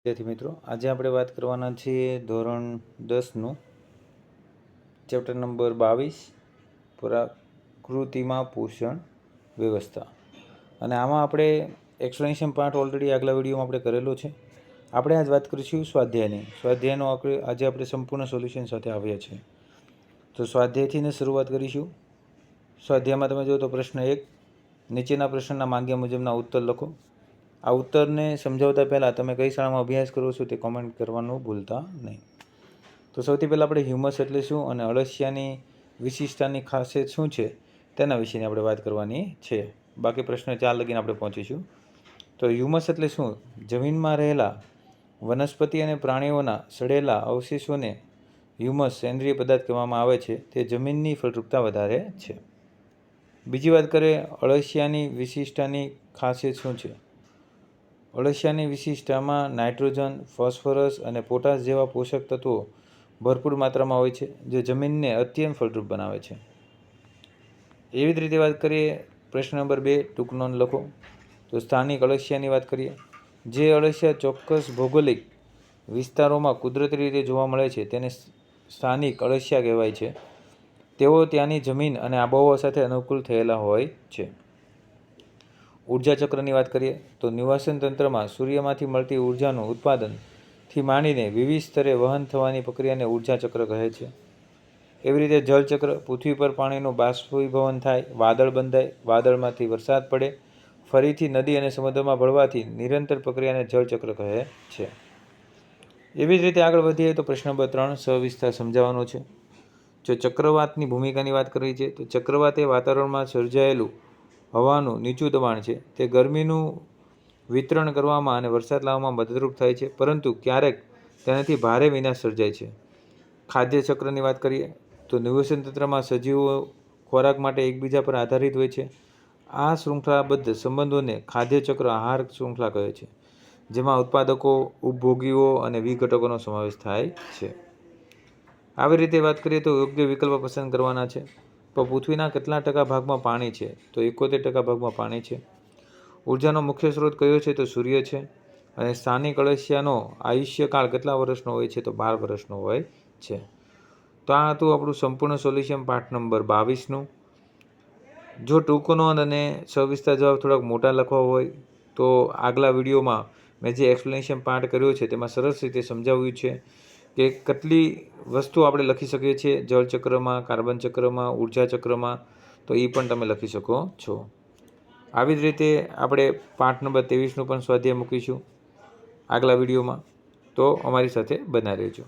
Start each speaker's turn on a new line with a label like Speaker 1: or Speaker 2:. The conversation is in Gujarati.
Speaker 1: વિદ્યાર્થી મિત્રો, આજે આપણે વાત કરવાના છીએ ધોરણ 10નું ચેપ્ટર નંબર 22 પ્રકૃતિમાં પોષણ વ્યવસ્થા. અને આમાં આપણે એક્સપ્લેનેશન પાર્ટ ઓલરેડી આગલા વિડીયોમાં આપણે કરેલો છે. આપણે આજ વાત કરીશું સ્વાધ્યાયનો આજે આપણે સંપૂર્ણ સોલ્યુશન સાથે આવ્યા છીએ. તો સ્વાધ્યાયથી શરૂઆત કરીશું. સ્વાધ્યાયમાં તમે જો તો પ્રશ્ન 1, નીચેના પ્રશ્નના માંગ્યા મુજબના ઉત્તર લખો. આ ઉત્તરને સમજાવતા પહેલાં તમે કઈ શાળામાં અભ્યાસ કરો છો તે કોમેન્ટ કરવાનું ભૂલતા નહીં. તો સૌથી પહેલાં આપણે હ્યુમસ એટલે શું અને અળસિયાની વિશિષ્ટતાની ખાસિયત શું છે તેના વિશેની આપણે વાત કરવાની છે. બાકી પ્રશ્ન 4 લગીને આપણે પહોંચીશું. તો હ્યુમસ એટલે શું? જમીનમાં રહેલા વનસ્પતિ અને પ્રાણીઓના સડેલા અવશેષોને હ્યુમસ સેન્દ્રિય પદાર્થ કહેવામાં આવે છે. તે જમીનની ફળદ્રુપતા વધારે છે. બીજી વાત કરીએ, અળસિયાની વિશિષ્ટતાની ખાસિયત શું છે? અળસિયાની વિશિષ્ટતામાં નાઇટ્રોજન, ફોસ્ફરસ અને પોટાશ જેવા પોષક તત્વો ભરપૂર માત્રામાં હોય છે, જે જમીનને અત્યંત ફળદ્રુપ બનાવે છે. એવી જ રીતે વાત કરીએ, પ્રશ્ન નંબર 2, ટૂંક નોંધ લખો. તો સ્થાનિક અળસિયાની વાત કરીએ. જે અળસિયા ચોક્કસ ભૌગોલિક વિસ્તારોમાં કુદરતી રીતે જોવા મળે છે તેને સ્થાનિક અળસિયા કહેવાય છે. તેઓ ત્યાંની જમીન અને આબોહવા સાથે અનુકૂળ થયેલા હોય છે. ઉર્જા ચક્રની વાત કરીએ તો નિવાસન તંત્રમાં સૂર્યમાંથી મળતી ઉર્જાનું ઉત્પાદનથી માંડીને વિવિધ સ્તરે વહન થવાની પ્રક્રિયાને ઉર્જા ચક્ર કહે છે. એવી રીતે જળચક્ર, પૃથ્વી પર પાણીનું બાષ્પીભવન થાય, વાદળ બંધાય, વાદળમાંથી વરસાદ પડે, ફરીથી નદી અને સમુદ્રમાં ભળવાથી નિરંતર પ્રક્રિયાને જળચક્ર કહે છે. એવી જ રીતે આગળ વધીએ તો પ્રશ્ન નંબર 3 સવિસ્તાર સમજાવવાનો છે. જો ચક્રવાતની ભૂમિકાની વાત કરી છે તો ચક્રવાત એ વાતાવરણમાં સર્જાયેલું હવાનું નીચું દબાણ છે. તે ગરમીનું વિતરણ કરવામાં અને વરસાદ લાવવામાં મદદરૂપ થાય છે, પરંતુ ક્યારેક તેનાથી ભારે વિનાશ સર્જાય છે. ખાદ્ય ચક્રની વાત કરીએ તો નિવસન તંત્રમાં સજીવો ખોરાક માટે એકબીજા પર આધારિત હોય છે. આ શૃંખલાબદ્ધ સંબંધોને ખાદ્ય ચક્ર આહાર શૃંખલા કહે છે, જેમાં ઉત્પાદકો, ઉપભોગીઓ અને વિઘટકોનો સમાવેશ થાય છે. આવી રીતે વાત કરીએ તો યોગ્ય વિકલ્પ પસંદ કરવાના છે. તો પૃથ્વીના કેટલા ટકા ભાગમાં પાણી છે? તો 71% ભાગમાં પાણી છે. ઉર્જાનો મુખ્ય સ્ત્રોત કયો છે? તો સૂર્ય છે. અને સ્થાનિક અળસિયાનો આયુષ્યકાળ કેટલા વર્ષનો હોય છે? તો 12 વર્ષનો હોય છે. તો આ હતું આપણું સંપૂર્ણ સોલ્યુશન પાઠ નંબર 22નું. જો ટૂંકો નોંધ અને સવિસ્તાર જવાબ થોડાક મોટા લખવા હોય તો આગલા વિડીયોમાં મેં જે એક્સપ્લેનેશન પાર્ટ કર્યો છે તેમાં સરસ રીતે સમજાવ્યું છે કે કેટલી વસ્તુ આપણે લખી શકીએ છીએ જળચક્રમાં, કાર્બન ચક્રમાં, ઉર્જા ચક્રમાં. તો એ પણ તમે લખી શકો છો. આવી જ રીતે આપણે પાઠ નંબર 23નું પણ સ્વાધ્યાય મૂકીશું આગલા વિડીયોમાં. તો અમારી સાથે બના રહેજો.